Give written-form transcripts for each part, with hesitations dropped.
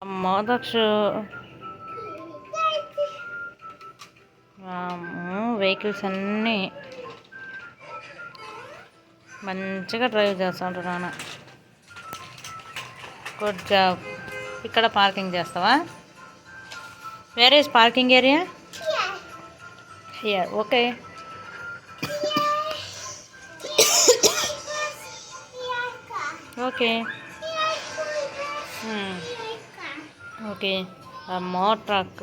అమ్మో దక్షు వెహికల్స్ అన్నీ మంచిగా డ్రైవ్ చేస్తుంటారు నాన్న. Good job. ఇక్కడ పార్కింగ్ చేస్తావా? Where is parking area? Here. Okay. Okay. Okay. అమ్మో truck.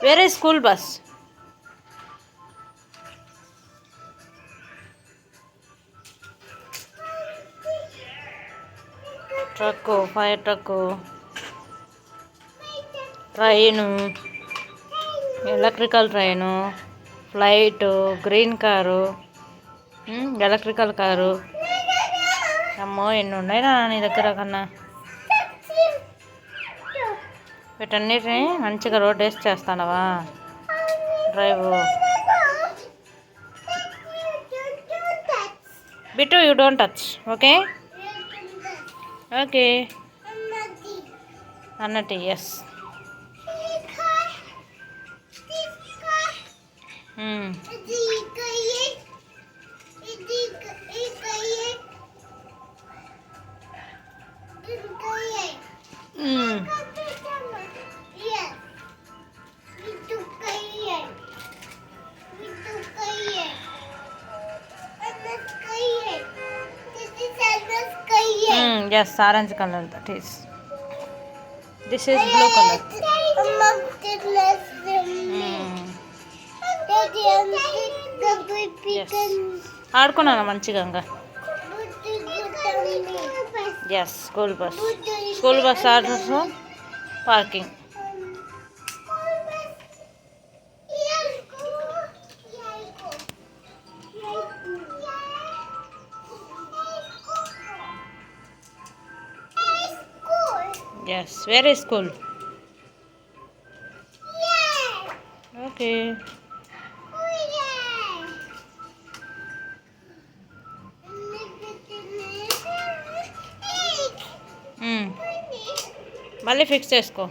Where is school bus? Truck, fire truck, train, electrical train, flight, green car, electrical car. అమ్మో ఎన్ని ఉన్నాయిరా నీ దగ్గర కన్నా. వీటన్నిటిని మంచిగా రోడ్ వేసి చేస్తానవా drive? Bittu you don't touch. Okay. Okay అన్నట్టు. Yes. Yes, orange color that is. This is blue color. Yes. ఆడుకున్నాను మంచిగా. Yes school bus. School bus orders parking. Yes, where is school? Okay. మళ్ళీ ఫిక్స్ చేసుకో.